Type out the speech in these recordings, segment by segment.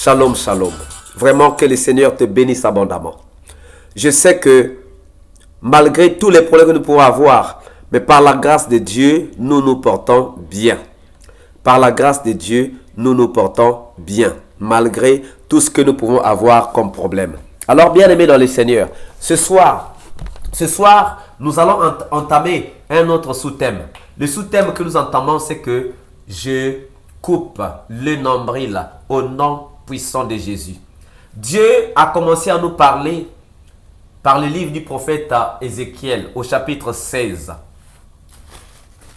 Shalom, shalom. Vraiment que le Seigneur te bénisse abondamment. Je sais que malgré tous les problèmes que nous pouvons avoir, mais par la grâce de Dieu, nous nous portons bien. Par la grâce de Dieu, nous nous portons bien, malgré tout ce que nous pouvons avoir comme problème. Alors, bien-aimés dans le Seigneur, ce soir, nous allons entamer un autre sous-thème. Le sous-thème que nous entamons, c'est que je coupe le nombril au nom puissant de Jésus. Dieu a commencé à nous parler par le livre du prophète Ézéchiel au chapitre 16.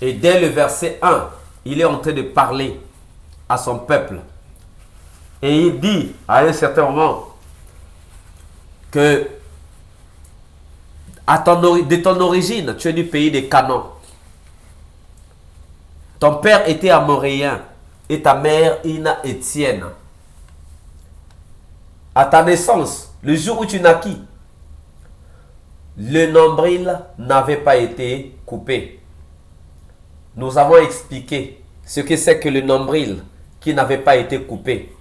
Et dès le verset 1, il est en train de parler à son peuple. Et il dit à un certain moment que de ton origine, tu es du pays de Canaan. Ton père était amoréen et ta mère Ina Étienne. À ta naissance, le jour où tu naquis, le nombril n'avait pas été coupé. Nous avons expliqué ce que c'est que le nombril qui n'avait pas été coupé.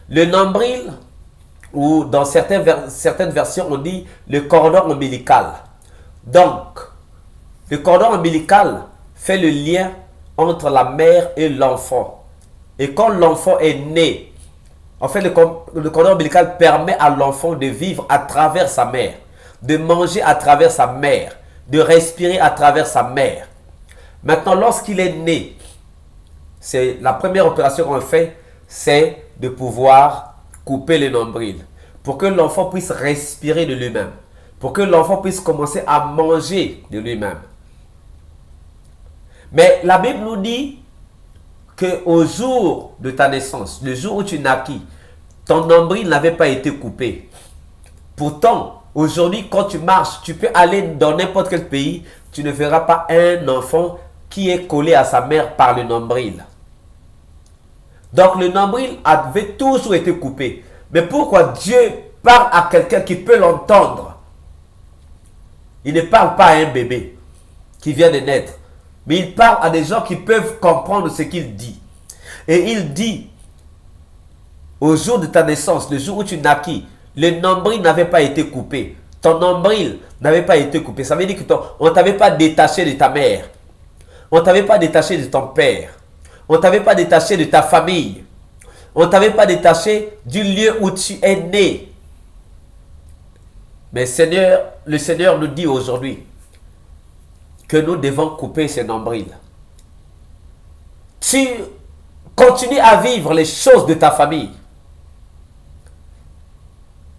Le nombril, ou dans certaines versions, on dit le cordon ombilical. Donc, le cordon ombilical fait le lien entre la mère et l'enfant. Et quand l'enfant est né, en fait, le cordon ombilical permet à l'enfant de vivre à travers sa mère, de manger à travers sa mère, de respirer à travers sa mère. Maintenant, lorsqu'il est né, c'est la première opération qu'on fait, c'est de pouvoir couper le nombril pour que l'enfant puisse respirer de lui-même, pour que l'enfant puisse commencer à manger de lui-même. Mais la Bible nous dit qu'au jour de ta naissance, le jour où tu naquis, ton nombril n'avait pas été coupé. Pourtant, aujourd'hui, quand tu marches, tu peux aller dans n'importe quel pays, tu ne verras pas un enfant qui est collé à sa mère par le nombril. Donc le nombril avait toujours été coupé. Mais pourquoi Dieu parle à quelqu'un qui peut l'entendre? Il ne parle pas à un bébé qui vient de naître, mais il parle à des gens qui peuvent comprendre ce qu'il dit. Et il dit, au jour de ta naissance, le jour où tu naquis, le nombril n'avait pas été coupé. Ton nombril n'avait pas été coupé. Ça veut dire qu'on ne t'avait pas détaché de ta mère. On ne t'avait pas détaché de ton père. On ne t'avait pas détaché de ta famille. On ne t'avait pas détaché du lieu où tu es né. Mais le Seigneur nous dit aujourd'hui que nous devons couper ces nombrils. Tu continues à vivre les choses de ta famille.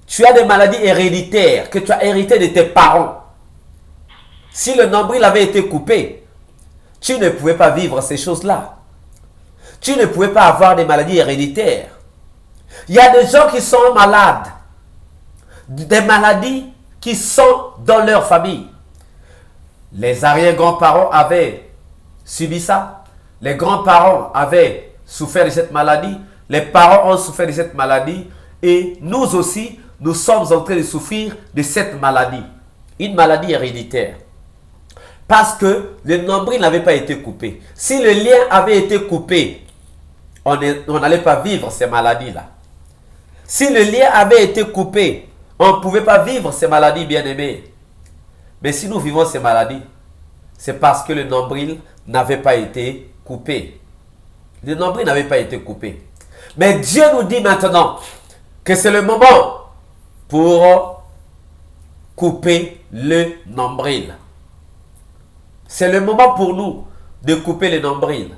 Tu as des maladies héréditaires que tu as héritées de tes parents. Si le nombril avait été coupé, tu ne pouvais pas vivre ces choses-là. Tu ne pouvais pas avoir des maladies héréditaires. Il y a des gens qui sont malades. Des maladies qui sont dans leur famille. Les arrière-grands-parents avaient subi ça. Les grands-parents avaient souffert de cette maladie. Les parents ont souffert de cette maladie. Et nous aussi, nous sommes en train de souffrir de cette maladie. Une maladie héréditaire. Parce que le nombril n'avait pas été coupé. Si le lien avait été coupé, on n'allait pas vivre ces maladies-là. Si le lien avait été coupé, on ne pouvait pas vivre ces maladies, bien-aimées. Mais si nous vivons ces maladies, c'est parce que le nombril n'avait pas été coupé. Le nombril n'avait pas été coupé. Mais Dieu nous dit maintenant que c'est le moment pour couper le nombril. C'est le moment pour nous de couper le nombril.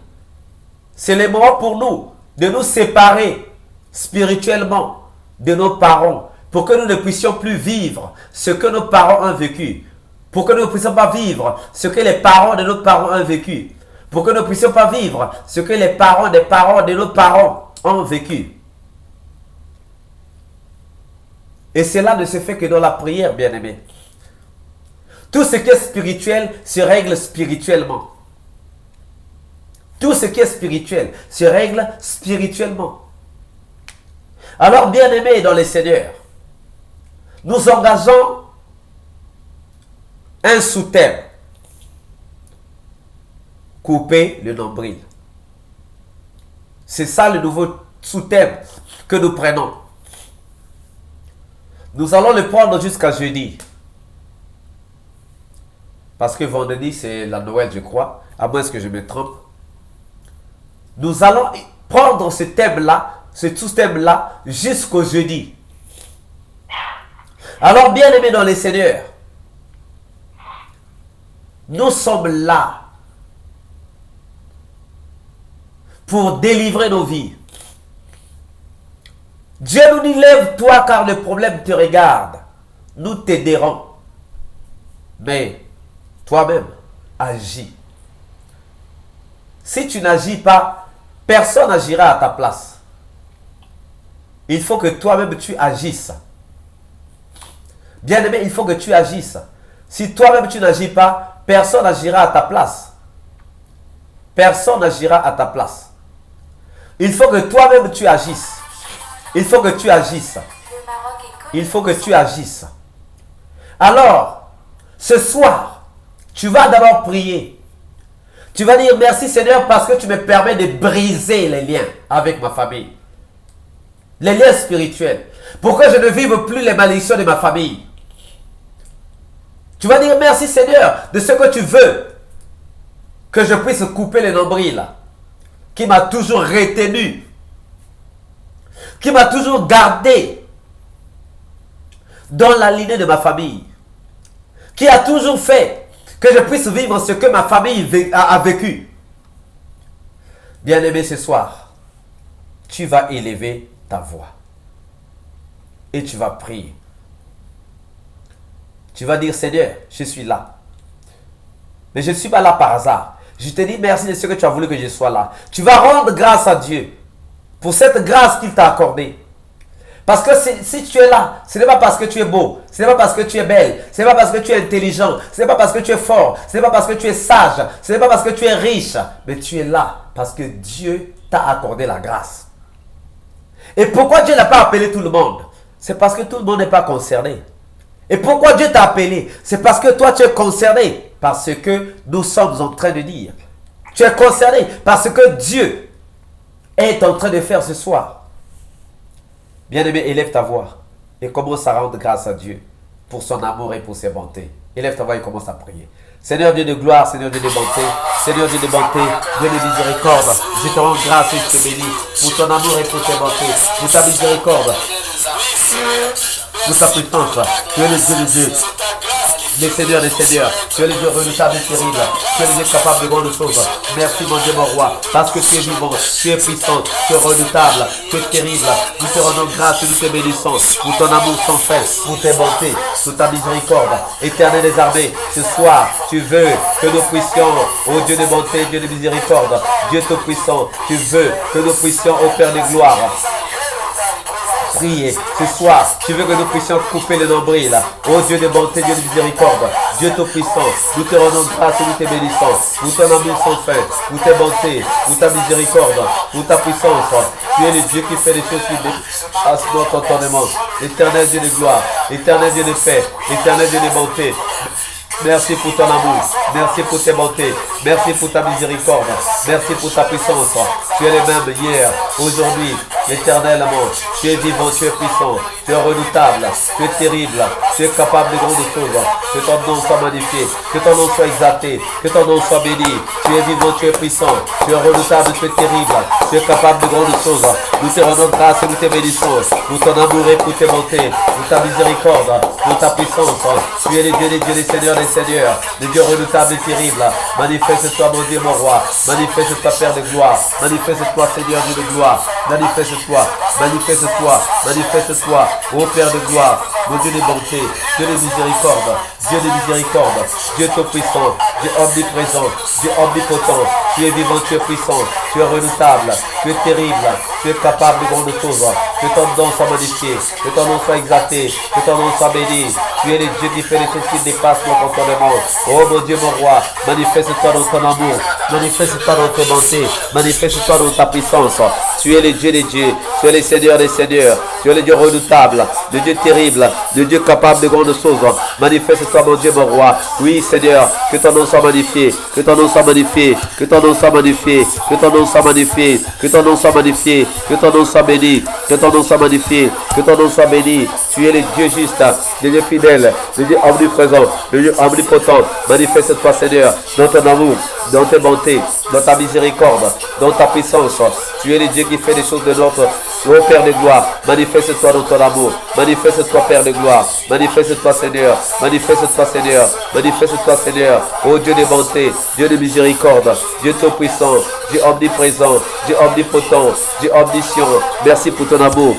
C'est le moment pour nous de nous séparer spirituellement de nos parents pour que nous ne puissions plus vivre ce que nos parents ont vécu. Pour que nous ne puissions pas vivre ce que les parents de nos parents ont vécu. Pour que nous ne puissions pas vivre ce que les parents des parents de nos parents ont vécu. Et cela ne se fait que dans la prière, bien-aimés. Tout ce qui est spirituel se règle spirituellement. Tout ce qui est spirituel se règle spirituellement. Alors, bien-aimés dans le Seigneur, nous engageons un sous-thème. Couper le nombril. C'est ça le nouveau sous-thème que nous prenons. Nous allons le prendre jusqu'à jeudi. Parce que vendredi, c'est la Noël, je crois. À moins que je me trompe. Nous allons prendre ce thème-là, ce sous-thème-là, jusqu'au jeudi. Alors, bien aimés dans les seigneurs, nous sommes là pour délivrer nos vies. Dieu nous dit, lève-toi car le problème te regarde. Nous t'aiderons. Mais toi-même, agis. Si tu n'agis pas, personne n'agira à ta place. Il faut que toi-même tu agisses. Bien-aimé, il faut que tu agisses. Si toi-même tu n'agis pas, personne n'agira à ta place. Personne n'agira à ta place. Il faut que toi-même tu agisses. Il faut que tu agisses. Il faut que tu agisses. Alors, ce soir, tu vas d'abord prier. Tu vas dire merci Seigneur parce que tu me permets de briser les liens avec ma famille. Les liens spirituels. Pour que je ne vive plus les malédictions de ma famille. Tu vas dire merci Seigneur de ce que tu veux. Que je puisse couper les nombrils qui m'a toujours retenu. Qui m'a toujours gardé dans la lignée de ma famille. Qui a toujours fait que je puisse vivre ce que ma famille a vécu. Bien-aimé, ce soir, tu vas élever ta voix. Et tu vas prier. Tu vas dire, Seigneur, je suis là. Mais je ne suis pas là par hasard. Je te dis merci de ce que tu as voulu que je sois là. Tu vas rendre grâce à Dieu pour cette grâce qu'il t'a accordée. Parce que si tu es là, ce n'est pas parce que tu es beau, ce n'est pas parce que tu es belle, ce n'est pas parce que tu es intelligent, ce n'est pas parce que tu es fort, ce n'est pas parce que tu es sage, ce n'est pas parce que tu es riche, mais tu es là parce que Dieu t'a accordé la grâce. Et pourquoi Dieu n'a pas appelé tout le monde? C'est parce que tout le monde n'est pas concerné. Et pourquoi Dieu t'a appelé? C'est parce que toi tu es concerné par ce que nous sommes en train de dire. Tu es concerné par ce que Dieu est en train de faire ce soir. Bien-aimé, élève ta voix et commence à rendre grâce à Dieu pour son amour et pour ses bontés. Élève ta voix et commence à prier. Seigneur Dieu de gloire, Seigneur Dieu de bonté, Seigneur Dieu de bonté, Dieu de miséricorde, je te rends grâce et je te bénis pour ton amour et pour tes bontés, pour ta miséricorde, pour ta puissance. Tu es le Dieu de Dieu, le Seigneur des Seigneurs, tu es le Dieu redoutable et terrible, tu es le Dieu capable de grandes choses. Merci mon Dieu, mon roi, parce que tu es vivant, tu es puissant, tu es redoutable, tu es terrible. Nous te rendons grâce et nous te bénissons pour ton amour sans fin, pour tes bontés, pour ta miséricorde. Éternel des armées, ce soir, tu veux que nous puissions, ô Dieu de bonté, Dieu de miséricorde, Dieu tout-puissant, tu veux que nous puissions, ô Père de gloire, prier ce soir. Tu veux que nous puissions couper le nombril. Oh Dieu de bonté, Dieu de miséricorde, Dieu tout-puissant, nous te rendons grâce et nous te bénissons pour ton amour sans fin, pour tes bontés, pour ta miséricorde, pour ta puissance. Tu es le Dieu qui fait les choses qui dépassent notre entendement. Éternel Dieu de gloire, éternel Dieu de paix, éternel Dieu de bonté. Merci pour ton amour, merci pour tes bontés, merci pour ta miséricorde, merci pour ta puissance. Tu es le même hier, aujourd'hui, éternellement. Tu es vivant, tu es puissant, tu es redoutable, tu es terrible, tu es capable de grandes choses. Que ton nom soit magnifié, que ton nom soit exalté, que ton nom soit béni. Tu es vivant, tu es puissant, tu es redoutable, tu es terrible, tu es capable de grandes choses. Nous te rendons grâce et nous te bénissons pour ton amour et pour tes bontés, pour ta miséricorde, pour ta puissance. Tu es le Dieu des dieux, les seigneurs des seigneurs, le Dieu redoutable et terrible. Manifeste-toi, mon Dieu, mon roi. Manifeste-toi, Père de gloire. Manifeste-toi, Seigneur Dieu de gloire. Manifeste-toi, manifeste-toi, manifeste-toi, ô Père de gloire, mon Dieu de bonté, Dieu de miséricorde, Dieu de miséricorde, Dieu tout-puissant, Dieu omniprésent, Dieu omnipotent. Tu es vivant, tu es puissant, tu es redoutable, tu es terrible, tu es capable de grandes choses. Que ton nom soit magnifié, que ton nom soit exalté, que ton nom soit béni. Tu es le Dieu qui fait les choses qui dépassent notre entendement. Oh mon Dieu, mon roi, manifeste-toi dans ton amour, manifeste-toi dans tes bontés, manifeste-toi dans ta puissance. Tu es le Dieu des dieux, tu es le Seigneur des seigneurs, tu es le Dieu redoutable, le Dieu terrible, le Dieu capable de grandes choses. Manifeste-toi, mon Dieu, mon roi. Oui, Seigneur, que ton nom soit magnifié, que ton nom soit magnifié, que ton nom soit magnifié, que ton nom soit magnifié, que ton nom soit magnifié, que ton nom soit béni, que ton nom soit magnifié, que ton nom soit béni. Tu es le Dieu juste, le Dieu fidèle, le Dieu omniprésent, le Dieu omnipotent. Manifeste-toi, Seigneur, dans ton amour, dans tes bontés, dans ta miséricorde, dans ta puissance. Tu es le Dieu qui fait des choses de notre ô Père de gloire. Manifeste-toi dans ton amour. Manifeste-toi, Père de gloire. Manifeste-toi, Seigneur. Manifeste-toi, Seigneur. Manifeste-toi, Seigneur. Ô Dieu de bonté, Dieu de miséricorde, Dieu tout-puissant, Dieu omniprésent, Dieu omnipotent, Dieu omniscient. Merci pour ton amour.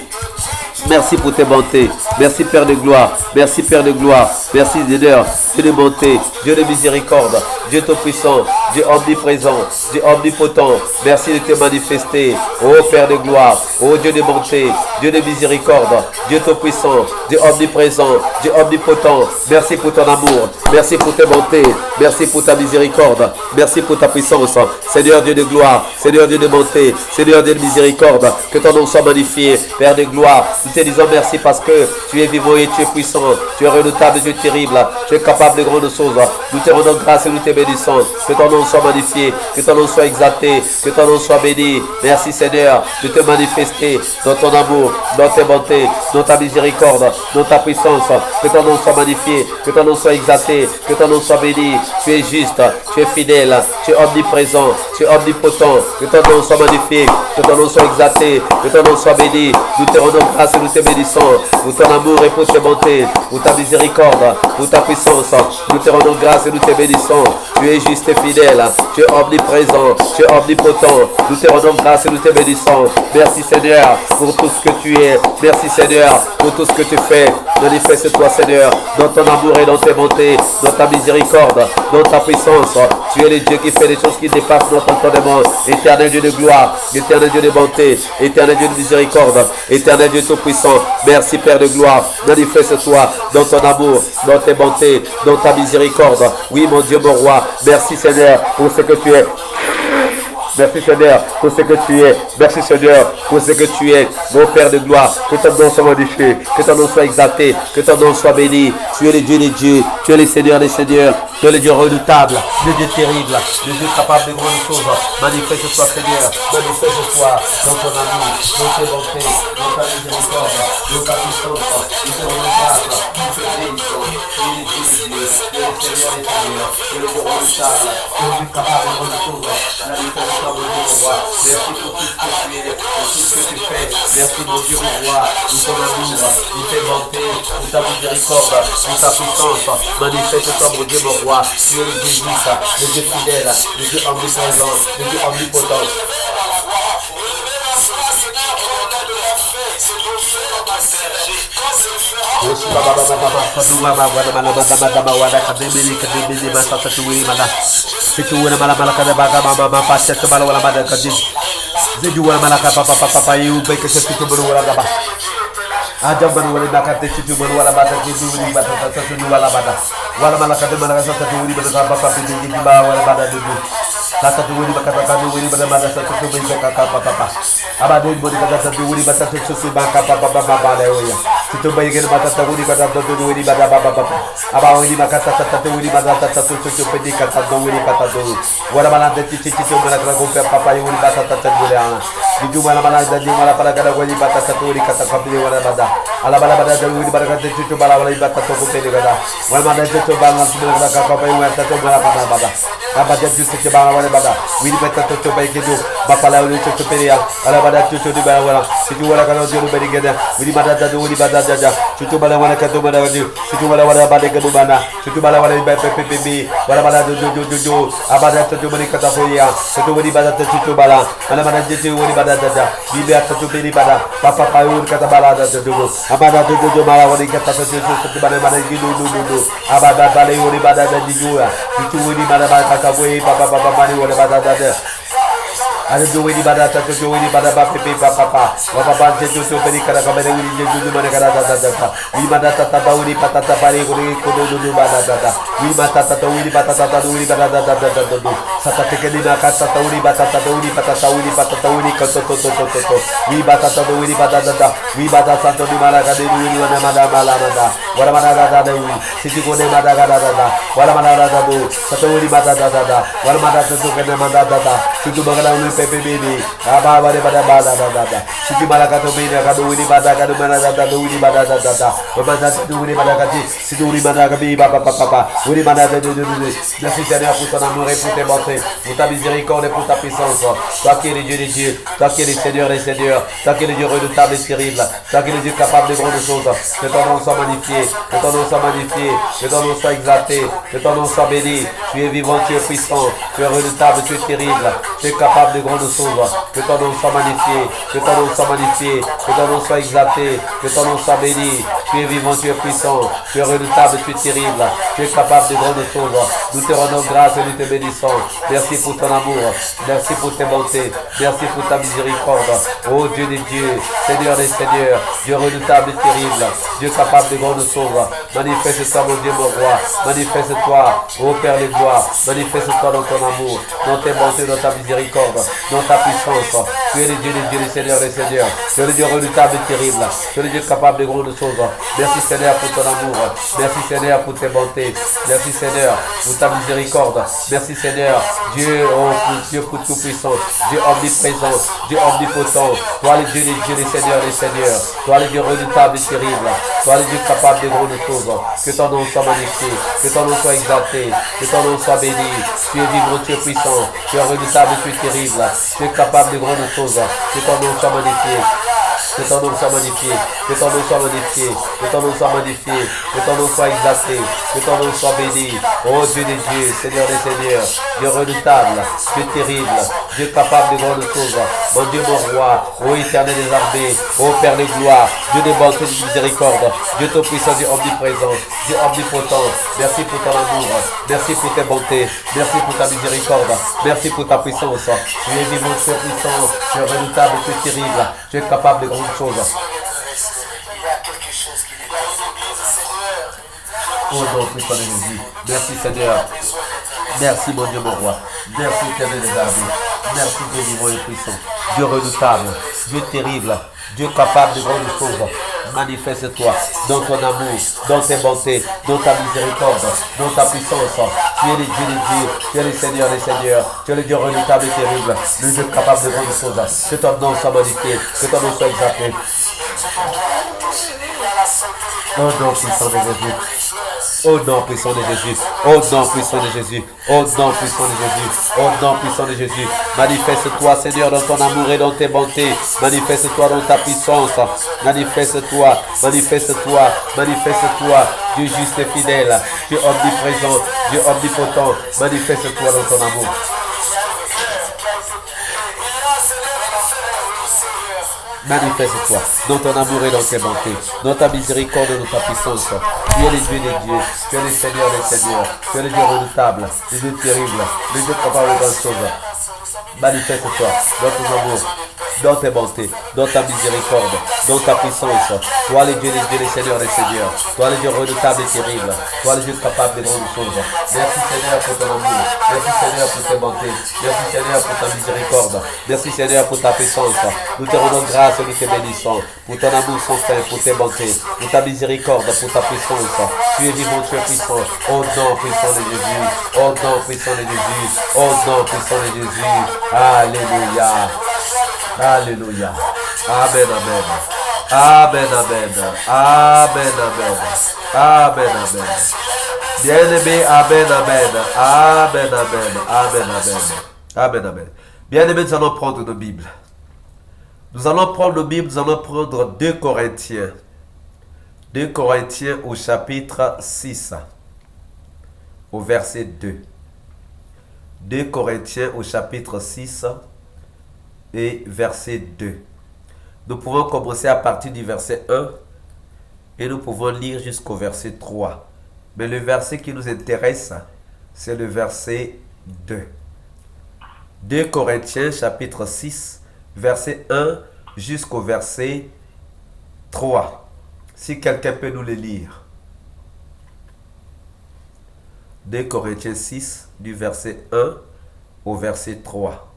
Merci pour tes bontés. Merci Père de gloire. Merci Père de gloire. Merci Seigneur. Dieu de bonté. Dieu de miséricorde. Dieu tout-puissant. Dieu omniprésent. Dieu omnipotent. Merci de te manifester. Ô Père de gloire. Ô Dieu de bonté. Dieu de miséricorde. Dieu tout-puissant. Dieu omniprésent. Dieu omnipotent. Merci pour ton amour. Merci pour tes bontés. Merci pour ta miséricorde. Merci pour ta puissance. Seigneur Dieu de gloire. Seigneur Dieu de bonté. Seigneur Dieu de miséricorde. Que ton nom soit magnifié. Père de gloire. Nous te disons merci parce que tu es vivant et tu es puissant. Tu es redoutable, Dieu terrible. Tu es capable de grandes choses. Nous te rendons grâce et nous te bénissons. Que ton nom soit magnifié. Que ton nom soit exalté. Que ton nom soit béni. Merci Seigneur de te manifester dans ton amour, dans tes bontés, dans ta miséricorde, dans ta puissance. Que ton nom soit magnifié. Que ton nom soit exalté. Que ton nom soit béni. Tu es juste. Tu es fidèle. Tu es omniprésent. Tu es omnipotent. Que ton nom soit magnifié. Que ton nom soit exalté. Que ton nom soit béni. Nous te rendons grâce et nous te bénissons pour ton amour et pour tes bontés, pour ta miséricorde, pour ta puissance. Nous te rendons grâce et nous te bénissons. Tu es juste et fidèle. Tu es omniprésent. Tu es omnipotent. Nous te rendons grâce et nous te bénissons. Merci Seigneur pour tout ce que tu es. Merci Seigneur pour tout ce que tu fais. Manifeste-toi Seigneur dans ton amour et dans tes bontés, dans ta miséricorde, dans ta puissance. Tu es le Dieu qui fait des choses qui dépassent notre entendement. Éternel Dieu de gloire, éternel Dieu de bonté, éternel Dieu de miséricorde, éternel Dieu tout-puissant. Merci Père de gloire. Manifeste-toi dans ton amour, dans tes bontés, dans ta miséricorde. Oui mon Dieu, mon roi. Merci Seigneur pour ce que tu es. Merci Seigneur pour ce que tu es. Merci Seigneur pour ce que tu es. Mon Père de gloire, que ton nom soit magnifié, que ton nom soit exalté, que ton nom soit béni. Tu es le Dieu des dieux, tu es le Seigneur des seigneurs, tu es le Dieu redoutable, le Dieu terrible, le Dieu capable de grandes choses. Manifeste-toi Seigneur, manifeste-toi dans ton amour, dans tes bontés, dans ta miséricorde, dans ta puissance. Nous te rendons grâce, nous te bénissons. Tu es le Dieu des dieux, tu es le Seigneur des seigneurs, tu es le Dieu redoutable, tu es le Dieu capable de grandes choses. Manifeste-toi. Merci pour tout ce que tu es, pour tout ce que tu fais. Merci mon Dieu, mon roi, pour ton amour, pour tes bontés, pour ta miséricorde, pour ta puissance. Manifeste-toi mon Dieu, mon roi. Tu es le Dieu juste, le Dieu fidèle, le Dieu omniprésent, le Dieu omnipotent. Ada baru nak kata cucu baru wala bata cucu ni bata satu ni wala bata wala malaka de malaka satu ni bata papa pinji di bawah wala bata dulu satu ni bata satu ni bata bata satu ni bata papa abade bodi bata satu ni bata satu baka papa papa leoya itu bayi kan bata satu ni bata satu ni bata papa abaw ni bata satu ni bata satu cucu pedi kata satu ni bata dulu wala malaka cici malaka ko papa ni bata satu ni ana di mana malaka di mana pada kada ko ni bata satu ni kata kapi wala bata ala bala bada dalu di baraka cucu bala wala ibata to ko pedi kada wal mada cucu bala subul kada ka pa yu ta to bala pada bada aba de cucu ke bala wala bada wi di bata to bai ke do bapala wala cucu pedi ala bada cucu di bala wala cucu wala kada do bari kada wi di bada da do wi bada jaja cucu bala wala ka to bada wali cucu bala wala bada ke do bana cucu bala wala iba pepe wala bada do aba da cucu bari kata fo ya cucu wi bada cucu bala ala bada cucu wi bada jaja di bada cucu pedi bada papa pa yu kata bala da do abada tujuh malah wali kata tujuh sebagaimana mana gitu dulu abada balik wali pada ada di juga itu wali mana kata gue papa mani wali pada ada Adori badata tori badaba pepe papa. Papa jejo peli kara kamera uri jejo mana kara da. Wi badata tata uri patata pare uri kodo badata. Wi batata uri batata uri badada. Sata tekeni na kata uri batata uri patata uri patata uri koto. Wi batata uri badada. Wi batata tori mala kade uri mana mala. Wala mana da uri. Siti kone mada da. Wala mana da do. Sata uri badada. Wala mana da to kene mada da. Situ bagala uri pepe baby. Aba bare badada. Siti mala kato bina kado uri badada mana da uri badada. Wala da uri badada. Situ uri badada bi papa. Uri badada de. Merci Seigneur pour ton amour et pour tes bontés, pour ta miséricorde et pour ta puissance. Toi qui es le Dieu des dieux, toi qui es le Seigneur des seigneurs, toi qui es le Dieu redoutable et terrible, toi qui es le Dieu capable de grandes choses. Que ton nom soit magnifié, que ton nom soit magnifié, que ton nom soit exalté, que ton nom soit béni. Tu es vivant, tu es puissant, tu es redoutable, tu es terrible, tu es capable de grandes choses. Que ton nom soit magnifié, que ton nom soit magnifié, que ton nom soit exalté, que ton nom soit béni. Tu es vivant, tu es puissant, tu es redoutable, tu es terrible, tu es capable de grandes choses. Nous te rendons grâce et nous te bénissons. Merci pour ton amour. Merci pour tes bontés. Merci pour ta miséricorde. Oh Dieu des dieux, Seigneur des seigneurs, Dieu redoutable et terrible, Dieu capable de grandes choses. Manifeste-toi, mon Dieu, mon roi. Manifeste-toi, ô Père des gloires. Manifeste-toi dans ton amour, dans tes bontés, dans ta miséricorde, dans ta puissance. Tu es le Dieu des dieux, le Seigneur des seigneurs. Tu es le Dieu redoutable et terrible. Tu es le Dieu capable de grandes choses. Merci Seigneur pour ton amour. Merci Seigneur pour tes bontés. Merci Seigneur pour ta miséricorde. Merci Seigneur, Dieu, oh Dieu pour tout puissant, Dieu omniprésent, Dieu omnipotent. Toi le Dieu des dieux, les seigneurs des seigneurs. Toi le Dieu redoutable et terrible. Toi le Dieu capable de grandes choses. Que ton nom soit magnifié, que ton nom soit exalté, que ton nom soit béni. Tu es vivant, tu es puissant, tu es redoutable et tu es terrible. Tu es capable de grandes choses. Que ton nom soit magnifié. Que ton nom soit magnifié, que ton nom soit magnifié, que ton nom soit magnifié, que ton nom soit exalté, que ton nom soit béni. Oh Dieu des dieux, Seigneur des seigneurs, Dieu redoutable, Dieu terrible, Dieu capable de grandes choses. Mon Dieu, mon roi, ô éternel des armées, ô Père de gloire, Dieu des bontés et de miséricorde, Dieu tout puissant, Dieu omniprésent, Dieu omnipotent. Merci pour ton amour, merci pour tes bontés, merci pour ta miséricorde, merci pour ta puissance. Tu es vivant, tu es puissant, tu es redoutable, tu es terrible, tu es capable de grandes choses. Oh non, puissant de Jésus. Merci Seigneur. Merci mon Dieu, mon roi. Merci éternel des armées. Merci Dieu vivant et puissant. Dieu redoutable, Dieu terrible, Dieu capable de grandes choses. Manifeste-toi dans ton amour, dans tes bontés, dans ta miséricorde, dans ta puissance. Tu es le Dieu des dieux, tu es le Seigneur des seigneurs, tu es le Dieu redoutable et terrible, le Dieu capable de grandes choses. Que ton nom soit magnifié, que ton nom soit exalté. Oh non, puissant de Jésus. Oh non, puissant de Jésus. Oh non, puissant de Jésus. Oh non, puissant de Jésus. Oh non, puissant de Jésus. Manifeste-toi, Seigneur, dans ton amour et dans tes bontés. Manifeste-toi dans ta puissance. Manifeste-toi, manifeste-toi, manifeste-toi. Dieu juste et fidèle. Dieu omniprésent. Dieu omnipotent. Manifeste-toi dans ton amour. Manifeste-toi dans ton amour et dans tes bontés, dans ta miséricorde et dans ta puissance. Tu es le Dieu des dieux, tu es le Seigneur des seigneurs, tu es le Dieu redoutable, le Dieu terrible, le Dieu capable de grandes choses. Manifeste-toi dans ton amour, dans tes bontés, dans ta miséricorde, dans ta puissance. Toi le Dieu des dieux, le Seigneur des seigneurs, toi le Dieu redoutable et terrible, toi le Dieu capable de grandes choses. Merci Seigneur pour ton amour, merci Seigneur pour tes bontés, merci Seigneur pour ta miséricorde, merci Seigneur pour ta puissance. Nous te rendons grâce et nous te bénissons pour ton amour sans fin, pour tes bontés, pour ta miséricorde, pour ta puissance. Tu es vivant, tu es puissant. Oh non, puissant de Jésus. Oh non, puissant de Jésus. Oh non, puissant de Jésus. Alléluia. Alléluia. Amen, amen. Amen, amen. Amen, amen. Amen, amen. Bien-aimé, amen, amen. Amen, amen. Amen, amen. Amen, amen. Bien-aimé, nous allons prendre nos Bibles. Nous allons prendre nos Bibles, nous allons prendre 2 Corinthiens. 2 Corinthiens au chapitre 6, au verset 2. 2 Corinthiens au chapitre 6 et verset 2. Nous pouvons commencer à partir du verset 1 et nous pouvons lire jusqu'au verset 3. Mais le verset qui nous intéresse, c'est le verset 2. 2 Corinthiens chapitre 6, verset 1 jusqu'au verset 3. Si quelqu'un peut nous le lire. 2 Corinthiens 6, du verset 1 au verset 3.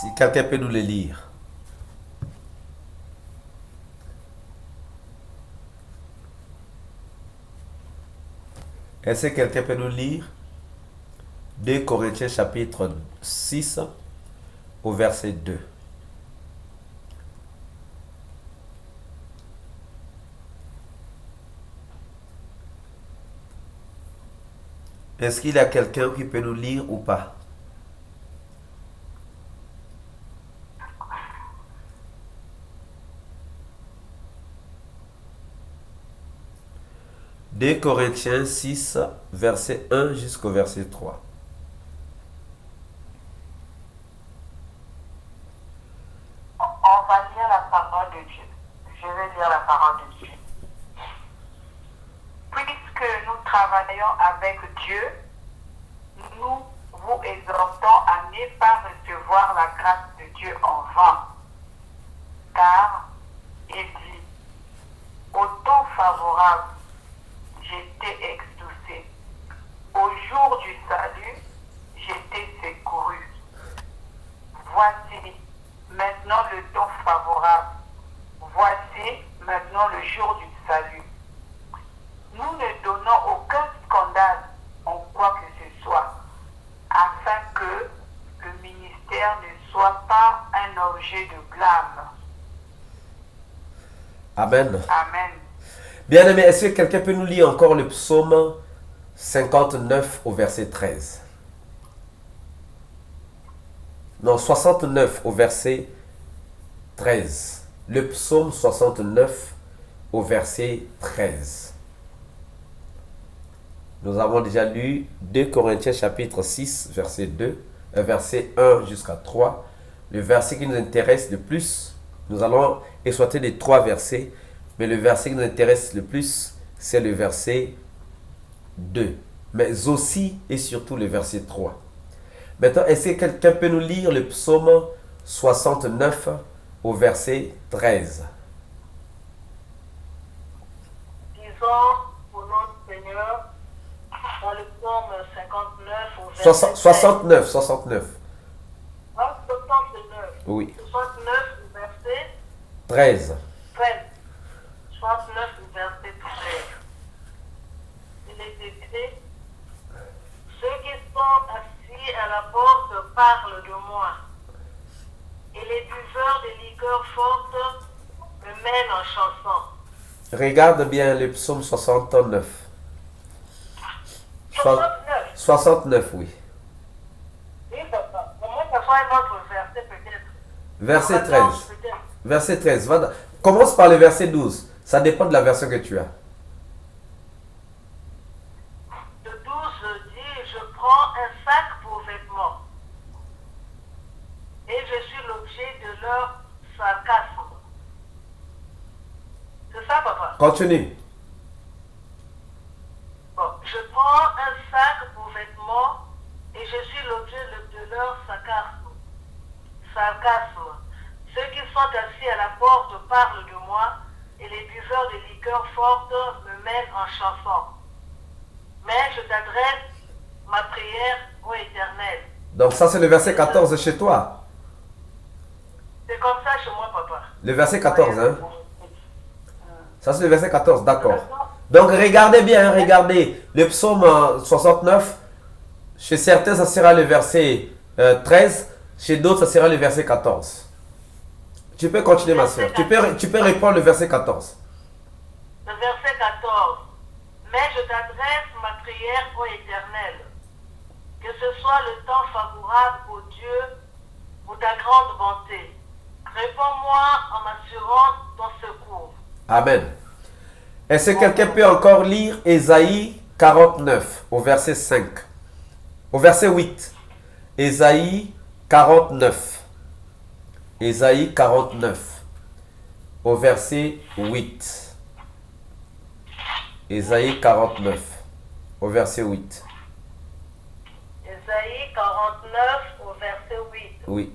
Si quelqu'un peut nous le lire. Est-ce que quelqu'un peut nous lire 2 Corinthiens chapitre 6 au verset 2. Est-ce qu'il y a quelqu'un qui peut nous lire ou pas? « 2 Corinthiens 6, verset 1 jusqu'au verset 3. » On va lire la parole de Dieu. Je vais lire la parole de Dieu. Puisque nous travaillons avec Dieu, nous vous exhortons à ne pas recevoir la grâce de Dieu en vain. Car il dit, au temps favorable, j'étais exaucé. Au jour du salut, j'étais secouru. Voici maintenant le temps favorable. Voici maintenant le jour du salut. Nous ne donnons aucun scandale en quoi que ce soit, afin que le ministère ne soit pas un objet de blâme. Amen. Amen. Bien aimé, est-ce que quelqu'un peut nous lire encore le psaume 59 au verset 13? Non, 69 au verset 13. Le psaume 69 au verset 13. Nous avons déjà lu 2 Corinthiens chapitre 6, verset 2, verset 1 jusqu'à 3. Le verset qui nous intéresse le plus, nous allons exploiter les 3 versets, mais le verset qui nous intéresse le plus, c'est le verset 2, mais aussi et surtout le verset 3. Maintenant, est-ce que quelqu'un peut nous lire le psaume 69 au verset 13? Disons au nom du Seigneur, dans le psaume 59 au verset 69. 69. Oui. 69 au verset 13. 13. 69 au verset 13. Il est écrit, ceux qui sont assis à la porte parlent de moi, et les buveurs de liqueurs fortes me mènent en chanson. Regarde bien le psaume 69. 69. 69, oui. Oui, papa. Au moins, ça soit un autre verset peut-être. Verset 13. Peut-être. Verset 13. Commence par le verset 12. Ça dépend de la version que tu as. Le 12 dit, je prends un sac pour vêtements, et je suis l'objet de leur sarcasme. C'est ça, papa? Continue. Bon, je prends un sac pour vêtements, et je suis l'objet de leur sarcasme. Ceux qui sont assis à la porte parlent de moi, et les buveurs de liqueurs fortes me mènent en chanson. Mais je t'adresse ma prière au Éternel. Donc ça c'est le verset 14 chez toi. C'est comme ça chez moi, papa. Le verset 14, hein. Ça c'est le verset 14, d'accord. Donc regardez bien, regardez. Le psaume 69, chez certains ça sera le verset 13, chez d'autres ça sera le verset 14. Tu peux continuer ma soeur. Tu peux répondre le verset 14. Le verset 14. Mais je t'adresse ma prière au Éternel. Que ce soit le temps favorable au Dieu pour ta grande bonté. Réponds-moi en m'assurant ton secours. Amen. Est-ce que quelqu'un peut encore lire Ésaïe 49 au verset 5? Au verset 8. Ésaïe 49. Ésaïe 49 au verset 8. Ésaïe 49 au verset 8. Oui.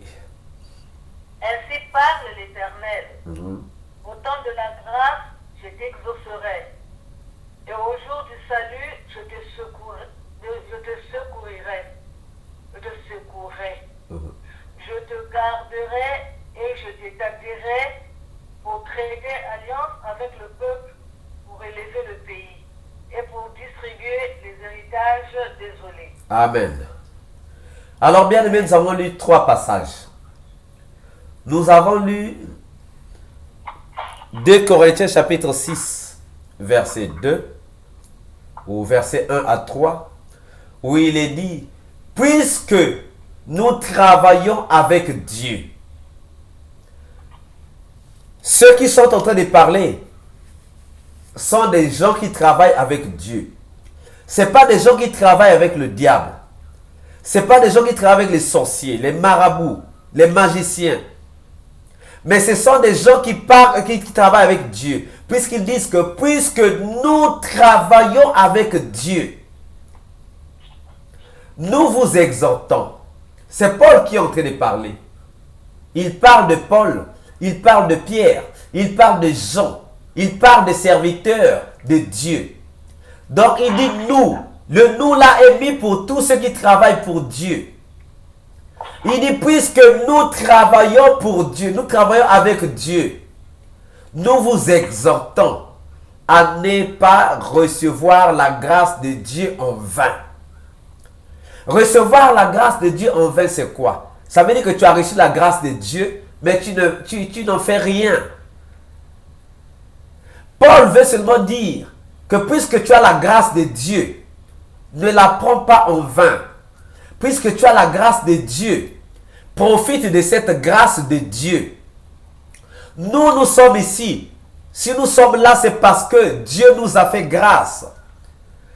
Ainsi parle l'Éternel. Mhm. Au temps de la grâce, je t'exaucerai. Et au jour du salut, je te secouerai. Mhm. Je te garderai et je t'établirai pour traiter alliance avec le peuple, pour élever le pays et pour distribuer les héritages désolés. Amen. Alors, bien aimés, nous avons lu 3 passages. Nous avons lu 2 Corinthiens chapitre 6, verset 2, ou verset 1 à 3, où il est dit, puisque nous travaillons avec Dieu. Ceux qui sont en train de parler sont des gens qui travaillent avec Dieu. Ce pas des gens qui travaillent avec le diable. Ce pas des gens qui travaillent avec les sorciers, les marabouts, les magiciens. Mais ce sont des gens qui travaillent avec Dieu. Puisqu'ils disent que puisque nous travaillons avec Dieu, nous vous exhortons. C'est Paul qui est en train de parler. Il parle de Paul, il parle de Pierre, il parle de Jean, il parle des serviteurs de Dieu. Donc il dit nous. Le nous là est mis pour tous ceux qui travaillent pour Dieu. Il dit puisque nous travaillons pour Dieu, nous travaillons avec Dieu, nous vous exhortons à ne pas recevoir la grâce de Dieu en vain. Recevoir la grâce de Dieu en vain, c'est quoi? Ça veut dire que tu as reçu la grâce de Dieu, mais tu n'en fais rien. Paul veut seulement dire que puisque tu as la grâce de Dieu, ne la prends pas en vain. Puisque tu as la grâce de Dieu, profite de cette grâce de Dieu. Nous sommes ici. Si nous sommes là, c'est parce que Dieu nous a fait grâce.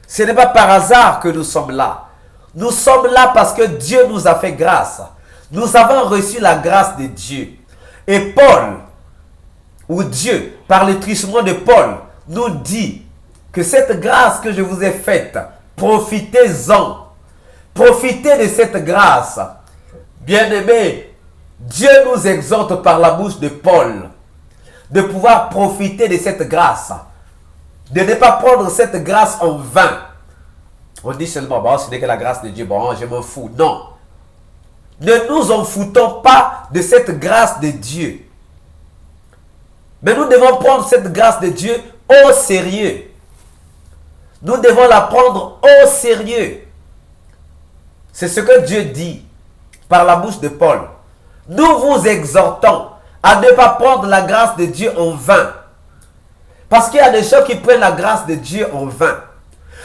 Ce n'est pas par hasard que nous sommes là. Nous sommes là parce que Dieu nous a fait grâce. Nous avons reçu la grâce de Dieu. Et Paul, ou Dieu, par le truchement de Paul, nous dit que cette grâce que je vous ai faite, profitez-en. Profitez de cette grâce. Bien-aimés, Dieu nous exhorte par la bouche de Paul de pouvoir profiter de cette grâce. De ne pas prendre cette grâce en vain. On dit seulement, bon, ce n'est que la grâce de Dieu, bon, je m'en fous. Non. Ne nous en foutons pas de cette grâce de Dieu. Mais nous devons prendre cette grâce de Dieu au sérieux. Nous devons la prendre au sérieux. C'est ce que Dieu dit par la bouche de Paul. Nous vous exhortons à ne pas prendre la grâce de Dieu en vain. Parce qu'il y a des gens qui prennent la grâce de Dieu en vain.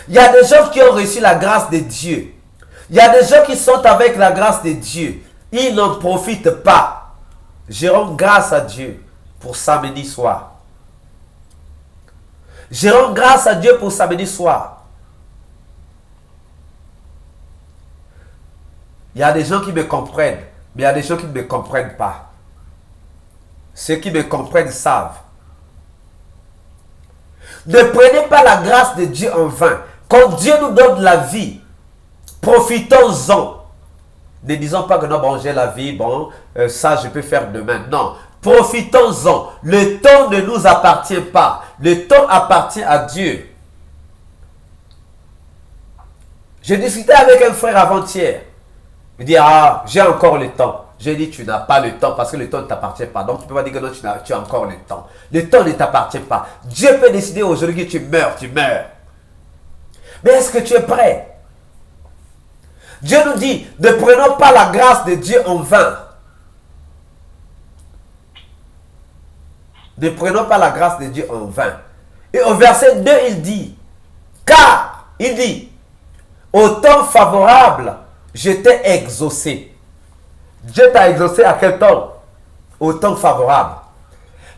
Il y a des gens qui ont reçu la grâce de Dieu. Il y a des gens qui sont avec la grâce de Dieu. Ils n'en profitent pas. Je rends grâce à Dieu pour samedi soir. Je rends grâce à Dieu pour samedi soir. Il y a des gens qui me comprennent, mais il y a des gens qui ne me comprennent pas. Ceux qui me comprennent savent. Ne prenez pas la grâce de Dieu en vain. Quand Dieu nous donne la vie, profitons-en. Ne disons pas que non, bon, j'ai la vie, bon, ça je peux faire demain. Non, profitons-en. Le temps ne nous appartient pas. Le temps appartient à Dieu. J'ai discuté avec un frère avant-hier. Il dit, ah, j'ai encore le temps. J'ai dit, tu n'as pas le temps parce que le temps ne t'appartient pas. Donc, tu ne peux pas dire que non, tu as encore le temps. Le temps ne t'appartient pas. Dieu peut décider aujourd'hui que tu meurs, tu meurs. Mais est-ce que tu es prêt? Dieu nous dit, ne prenons pas la grâce de Dieu en vain. Ne prenons pas la grâce de Dieu en vain. Et au verset 2, il dit, car, il dit, au temps favorable, je t'ai exaucé. Dieu t'a exaucé à quel temps? Au temps favorable.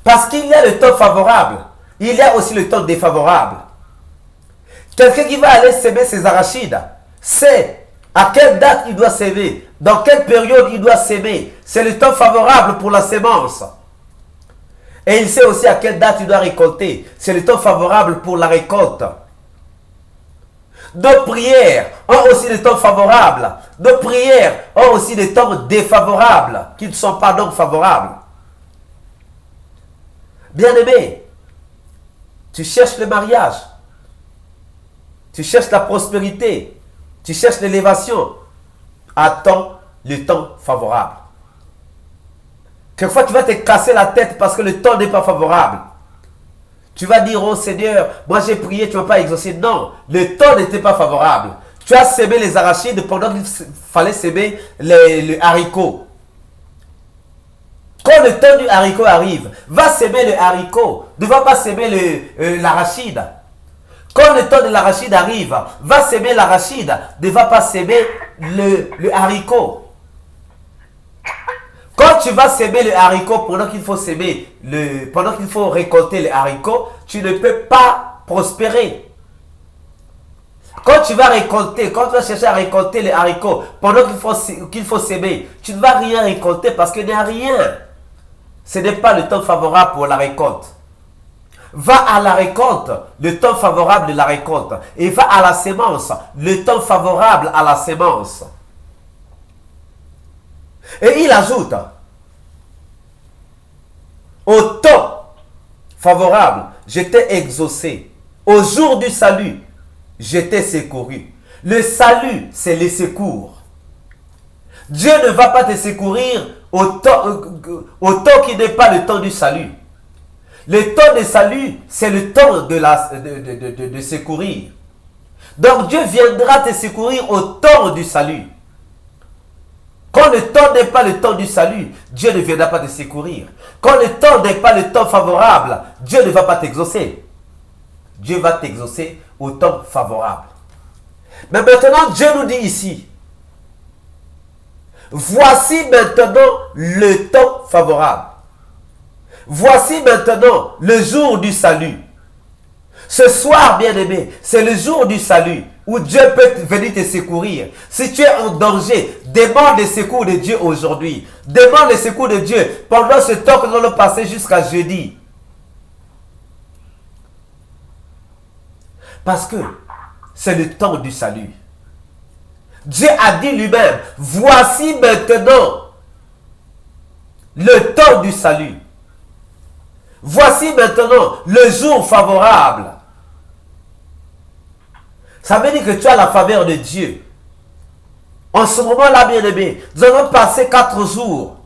Parce qu'il y a le temps favorable, il y a aussi le temps défavorable. Quelqu'un qui va aller s'aimer ses arachides sait à quelle date il doit s'aimer, dans quelle période il doit s'aimer. C'est le temps favorable pour la sémence. Et il sait aussi à quelle date il doit récolter. C'est le temps favorable pour la récolte. Nos prières ont aussi des temps favorables. Nos prières ont aussi des temps défavorables, qui ne sont pas donc favorables. Bien-aimé, tu cherches le mariage, tu cherches la prospérité, tu cherches l'élévation. Attends le temps favorable. Quelquefois, tu vas te casser la tête parce que le temps n'est pas favorable. Tu vas dire, oh Seigneur, moi j'ai prié, tu ne vas pas exaucer. Non, le temps n'était pas favorable. Tu as semé les arachides pendant qu'il fallait s'aimer les haricots. Quand le temps du haricot arrive, va s'aimer le haricot. Ne va pas s'aimer l'arachide. Quand le temps de l'arachide arrive, va s'aimer l'arachide. Ne va pas s'aimer le haricot. Quand tu vas s'aimer le haricot pendant qu'il faut s'aimer pendant qu'il faut récolter le haricot, tu ne peux pas prospérer. Quand tu vas récolter, quand tu vas chercher à récolter le haricot pendant qu'il faut s'aimer, tu ne vas rien récolter parce qu'il n'y a rien. Ce n'est pas le temps favorable pour la récolte. Va à la récolte, le temps favorable de la récolte. Et va à la sémence, le temps favorable à la sémence. Et il ajoute, au temps favorable, j'étais exaucé. Au jour du salut, j'étais secouru. Le salut, c'est le secours. Dieu ne va pas te secourir au temps qui n'est pas le temps du salut. Le temps de salut, c'est le temps de secourir. Donc Dieu viendra te secourir au temps du salut. Quand le temps n'est pas le temps du salut, Dieu ne viendra pas te secourir. Quand le temps n'est pas le temps favorable, Dieu ne va pas t'exaucer. Dieu va t'exaucer au temps favorable. Mais maintenant, Dieu nous dit ici, voici maintenant le temps favorable. Voici maintenant le jour du salut. Ce soir, bien-aimé, c'est le jour du salut où Dieu peut venir te secourir. Si tu es en danger, demande le secours de Dieu aujourd'hui. Demande le secours de Dieu pendant ce temps que nous allons passer jusqu'à jeudi. Parce que c'est le temps du salut. Dieu a dit lui-même, voici maintenant le temps du salut. Voici maintenant le jour favorable. Ça veut dire que tu as la faveur de Dieu. En ce moment-là, bien-aimé, nous allons passer 4 jours.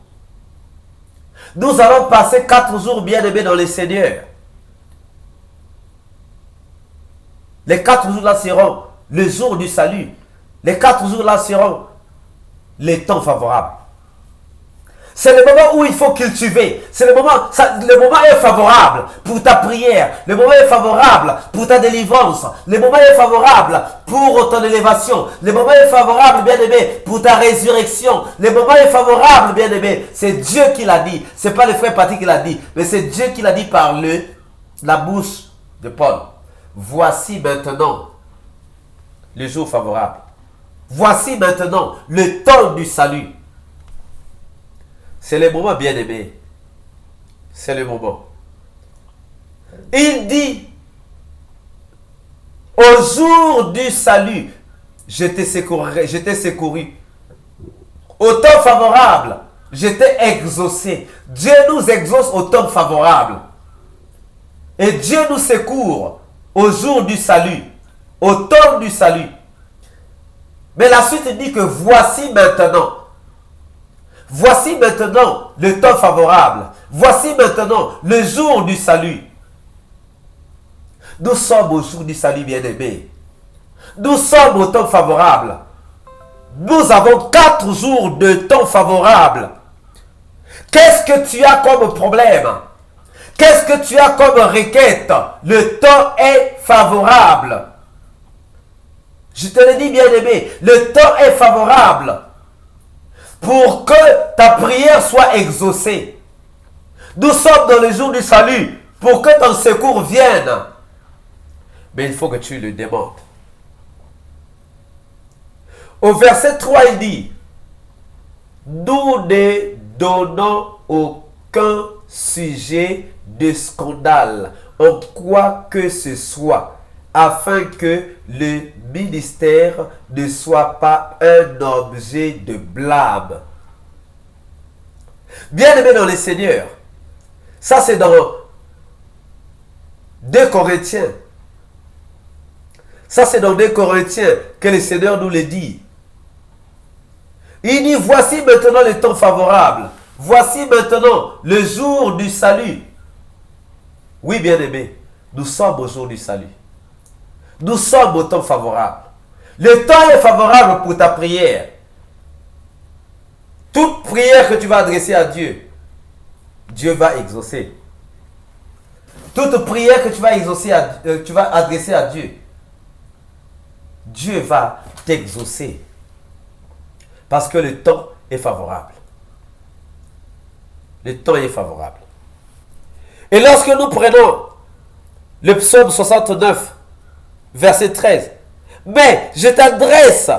Nous allons passer 4 jours, bien-aimés, dans le Seigneur. Les 4 jours-là seront le jour du salut. Les 4 jours-là seront les temps favorables. C'est le moment où il faut cultiver. C'est le moment est favorable pour ta prière. Le moment est favorable pour ta délivrance. Le moment est favorable pour ton élévation. Le moment est favorable, bien-aimé, pour ta résurrection. Le moment est favorable, bien-aimé. C'est Dieu qui l'a dit. Ce n'est pas le frère Patrick qui l'a dit, mais c'est Dieu qui l'a dit par la bouche de Paul. Voici maintenant le jour favorable. Voici maintenant le temps du salut. C'est le moment, bien-aimé. C'est le moment. Il dit, au jour du salut, je t'ai secouru. Au temps favorable, je t'ai exaucé. Dieu nous exauce au temps favorable. Et Dieu nous secourt au jour du salut, au temps du salut. Mais la suite dit que voici maintenant le temps favorable. Voici maintenant le jour du salut. Nous sommes au jour du salut, bien-aimés. Nous sommes au temps favorable. Nous avons 4 jours de temps favorable. Qu'est-ce que tu as comme problème? Qu'est-ce que tu as comme requête? Le temps est favorable. Je te le dis, bien-aimé, le temps est favorable pour que ta prière soit exaucée. Nous sommes dans le jour du salut pour que ton secours vienne. Mais il faut que tu le demandes. Au verset 3, il dit, nous ne donnons aucun sujet de scandale en quoi que ce soit afin que le ministère ne soit pas un objet de blâme. Bien-aimés dans les Seigneurs, ça c'est dans 2 Corinthiens. Ça c'est dans 2 Corinthiens que le Seigneur nous le dit. Il dit, voici maintenant le temps favorable. Voici maintenant le jour du salut. Oui, bien-aimés, nous sommes au jour du salut. Nous sommes au temps favorable. Le temps est favorable pour ta prière. Toute prière que tu vas adresser à Dieu, Dieu va exaucer. Toute prière que tu vas adresser à Dieu, Dieu va t'exaucer. Parce que le temps est favorable. Le temps est favorable. Et lorsque nous prenons le psaume 69, verset 13, mais je t'adresse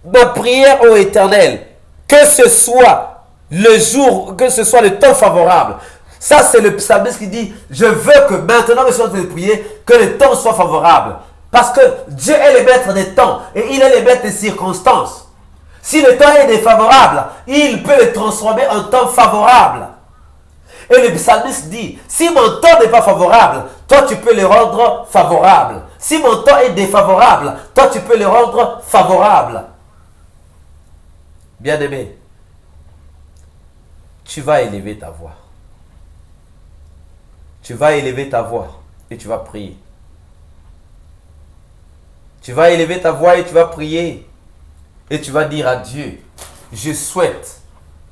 ma prière ô Éternel, que ce soit le jour, que ce soit le temps favorable. Ça, c'est le psalmiste qui dit, je veux que maintenant que je suis en train de prier, que le temps soit favorable. Parce que Dieu est le maître des temps et il est le maître des circonstances. Si le temps est défavorable, il peut le transformer en temps favorable. Et le psalmiste dit, si mon temps n'est pas favorable, toi tu peux le rendre favorable. Si mon temps est défavorable, toi tu peux le rendre favorable. Bien-aimé, tu vas élever ta voix. Tu vas élever ta voix et tu vas prier. Tu vas élever ta voix et tu vas prier. Et tu vas dire à Dieu, je souhaite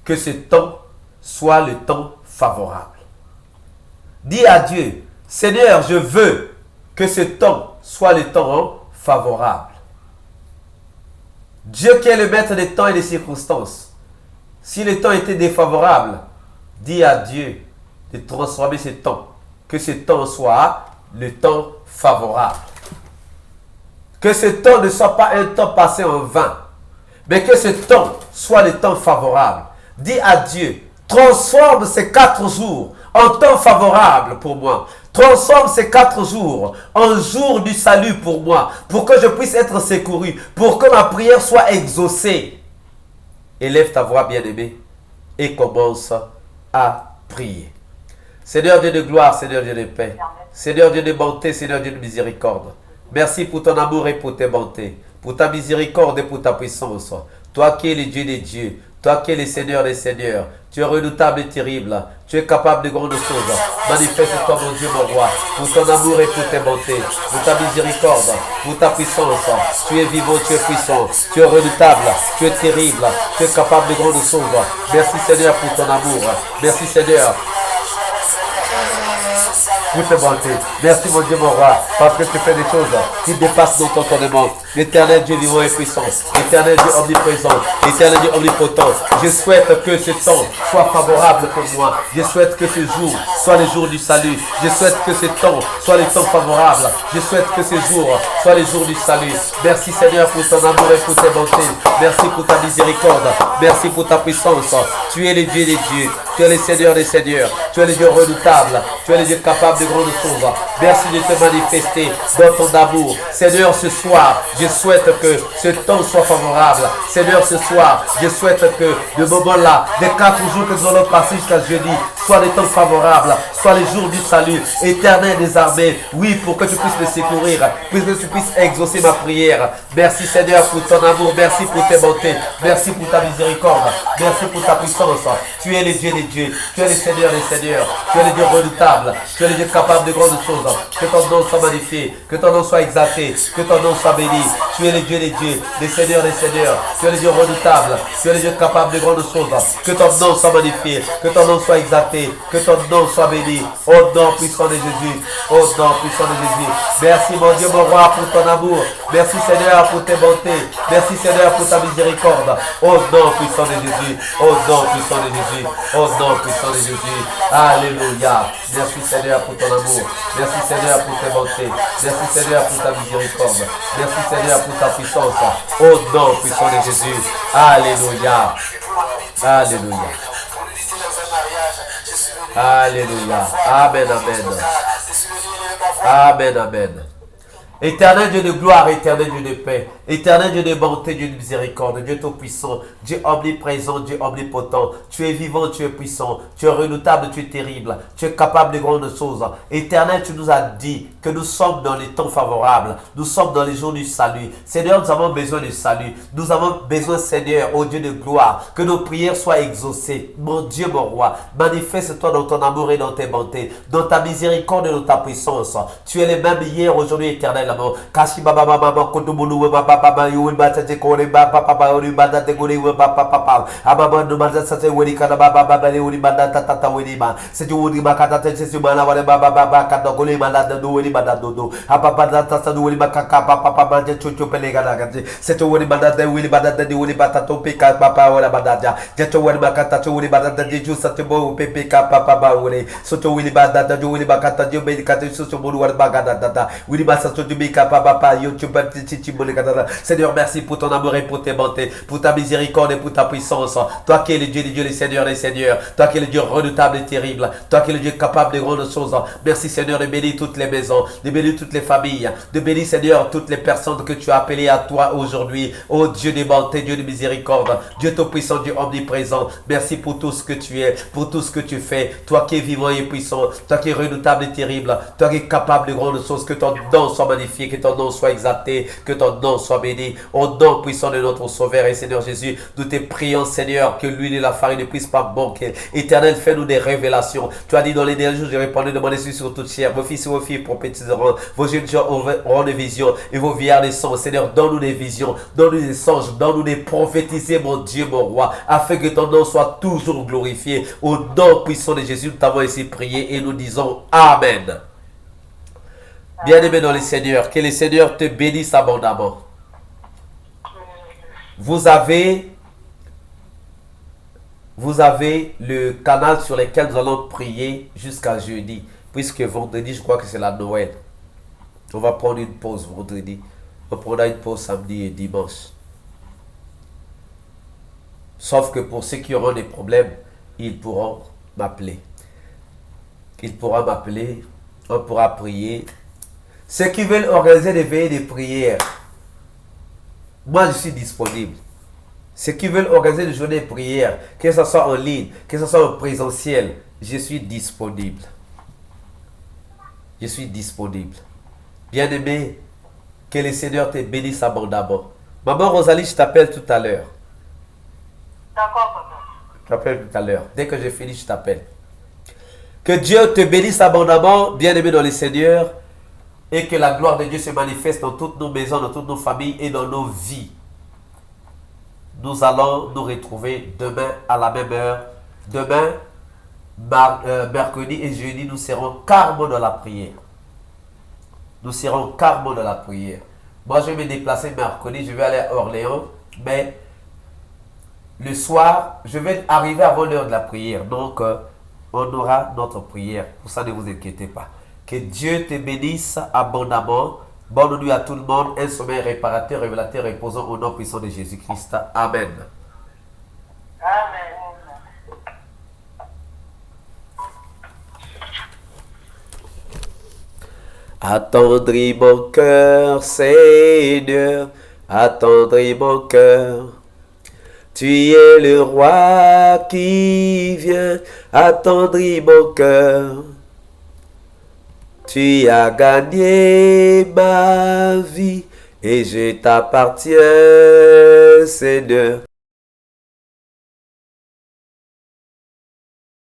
que ce temps soit le temps favorable. Dis à Dieu, Seigneur, je veux que ce temps soit le temps favorable. Dieu qui est le maître des temps et des circonstances. Si le temps était défavorable, dis à Dieu de transformer ce temps. Que ce temps soit le temps favorable. Que ce temps ne soit pas un temps passé en vain. Mais que ce temps soit le temps favorable. Dis à Dieu, transforme ces 4 jours en temps favorable pour moi. Transforme ces 4 jours en jour du salut pour moi. Pour que je puisse être secouru. Pour que ma prière soit exaucée. Élève ta voix, bien-aimée, et commence à prier. Seigneur Dieu de gloire, Seigneur Dieu de paix. Seigneur Dieu de bonté, Seigneur Dieu de miséricorde. Merci pour ton amour et pour tes bontés. Pour ta miséricorde et pour ta puissance. Toi qui es le Dieu des dieux. Toi qui es le Seigneur des seigneurs. Tu es redoutable et terrible. Tu es capable de grandes choses. Manifeste-toi, mon Dieu, mon roi, pour ton amour et pour tes bontés, pour ta miséricorde, pour ta puissance. Tu es vivant, tu es puissant, tu es redoutable, tu es terrible, tu es capable de grandes choses. Merci, Seigneur, pour ton amour. Merci, Seigneur, pour tes bontés. Merci, mon Dieu, mon roi, parce que tu fais des choses qui dépassent notre entendement. L'éternel Dieu vivant et puissant, l'éternel Dieu omniprésent, l'éternel Dieu omnipotent. Je souhaite que ce temps soit favorable pour moi. Je souhaite que ce jour soit le jour du salut. Je souhaite que ce temps soit le temps favorable. Je souhaite que ce jour soit le jour du salut. Merci, Seigneur, pour ton amour et pour tes bontés. Merci pour ta miséricorde. Merci pour ta puissance. Tu es le Dieu des dieux. Tu es le Seigneur des seigneurs. Tu es le Dieu redoutable. Tu es le Dieu capable de grandes choses. Merci de te manifester dans ton amour. Seigneur, ce soir, je souhaite que ce temps soit favorable. Seigneur, ce soir, je souhaite que le moment-là, des 4 jours que nous allons passer jusqu'à jeudi, soit le temps favorable, soit le jour du salut, éternel des armées. Oui, pour que tu puisses me secourir, pour que tu puisses exaucer ma prière. Merci, Seigneur, pour ton amour. Merci pour tes bontés. Merci pour ta miséricorde. Merci pour ta puissance. Tu es le Dieu des dieux. Tu es le Seigneur des seigneurs. Tu es le Dieu redoutable. Tu es le Dieu capable de grandes choses. Que ton nom soit magnifié. Que ton nom soit exalté. Que ton nom soit béni. Tu es le Dieu des dieux, le Seigneur des seigneurs. Tu es le Dieu redoutable. Tu es le Dieu capable de grandes choses. Que ton nom soit magnifié. Que ton nom soit exalté. Que ton nom soit béni. Au nom puissant de Jésus. Au nom puissant de Jésus. Merci, mon Dieu, mon roi, pour ton amour. Merci, Seigneur, pour tes bontés. Merci, Seigneur, pour ta miséricorde. Au nom puissant de Jésus. Au nom puissant de Jésus. Au nom puissant de Jésus. Alléluia. Merci, Seigneur, pour ton amour. Merci, Seigneur, pour tes bontés. Merci, Seigneur, pour ta miséricorde. Merci, Seigneur, pour ta puissance. Au nom puissant de Jésus. Alléluia. Alléluia. Alléluia. Amen, amen. Amen, amen. Éternel Dieu de gloire, éternel Dieu de paix, éternel Dieu de bonté, Dieu de miséricorde, Dieu tout-puissant, Dieu omniprésent, Dieu omnipotent. Tu es vivant, tu es puissant, tu es redoutable, tu es terrible, tu es capable de grandes choses. Éternel, tu nous as dit que nous sommes dans les temps favorables, nous sommes dans les jours du salut. Seigneur, nous avons besoin du salut. Nous avons besoin, Seigneur, ô Dieu de gloire, que nos prières soient exaucées. Mon Dieu, mon roi, manifeste-toi dans ton amour et dans tes bontés, dans ta miséricorde et dans ta puissance. Tu es le même hier, aujourd'hui, éternellement. Kashi baba baba baba kutubulu baba baba yuri bata te kore baba baba yuri bata te kore baba baba ababa no bata sa te wuri kana baba baba yuri bata tata wuri ba se tu wuri ba kata te se mala wale baba baba kata kole mala do wuri bata do ababa tata sa wuri ba kaka baba baba te chuchu pele kana kati se tu wuri bata te wuri bata te wuri bata to pika baba wala bata ja je tu wuri ba kata tu wuri bata te ju sa te bo pepe ka baba baba wuri so tu wuri bata te wuri ba kata ju be kata su su wuri ba kata tata wuri ba sa Seigneur, merci pour ton amour et pour tes bontés, pour ta miséricorde et pour ta puissance. Toi qui es le Dieu des dieux, les seigneurs des seigneurs. Toi qui es le Dieu redoutable et terrible. Toi qui es le Dieu capable de grandes choses. Merci Seigneur de bénir toutes les maisons, de bénir toutes les familles, de bénir Seigneur toutes les personnes que tu as appelées à toi aujourd'hui. Oh Dieu de bonté, Dieu de miséricorde, Dieu tout-puissant, Dieu omniprésent. Merci pour tout ce que tu es, pour tout ce que tu fais. Toi qui es vivant et puissant, toi qui es redoutable et terrible, toi qui es capable de grandes choses, que ton nom soit magnifié, que ton nom soit exalté, que ton nom soit béni. Au nom puissant de notre Sauveur et Seigneur Jésus, nous te prions Seigneur que l'huile et la farine ne puissent pas manquer. Éternel, fais-nous des révélations. Tu as dit dans les derniers jours, je répondrai de mon esprit sur toute chair. Vos fils et vos filles prophétiseront, vos jeunes gens auront des visions et vos vieillards des songes. Seigneur, donne-nous des visions, donne-nous des songes, donne-nous des prophétiser, mon Dieu, mon roi, afin que ton nom soit toujours glorifié. Au nom puissant de Jésus, nous t'avons ainsi prié et nous disons Amen. Bien-aimé dans le Seigneur, que le Seigneur te bénisse abondamment. Vous avez le canal sur lequel nous allons prier jusqu'à jeudi, puisque vendredi, je crois que c'est la Noël. On va prendre une pause vendredi. On prendra une pause samedi et dimanche. Sauf que pour ceux qui auront des problèmes, ils pourront m'appeler. Ils pourront m'appeler, on pourra prier. Ceux qui veulent organiser des veillées de prière, moi je suis disponible. Ceux qui veulent organiser des journées de prière, que ce soit en ligne, que ce soit en présentiel, je suis disponible. Je suis disponible. Bien-aimé, que le Seigneur te bénisse abondamment. Maman Rosalie, je t'appelle tout à l'heure. D'accord, papa. Je t'appelle tout à l'heure. Dès que j'ai fini, je t'appelle. Que Dieu te bénisse abondamment, bien-aimé dans le Seigneur. Et que la gloire de Dieu se manifeste dans toutes nos maisons, dans toutes nos familles et dans nos vies. Nous allons nous retrouver demain à la même heure. Demain, mercredi et jeudi, nous serons carrément dans la prière. Nous serons carrément dans la prière. Moi, je vais me déplacer mercredi, je vais aller à Orléans. Mais le soir, je vais arriver avant l'heure de la prière. Donc, on aura notre prière. Pour ça, ne vous inquiétez pas. Que Dieu te bénisse abondamment. Bonne nuit à tout le monde. Un sommeil réparateur, révélateur, reposant au nom puissant de Jésus-Christ. Amen. Amen. Attendris mon cœur, Seigneur. Attendris mon cœur. Tu es le roi qui vient. Attendris mon cœur. Tu as gagné ma vie et je t'appartiens, Seigneur.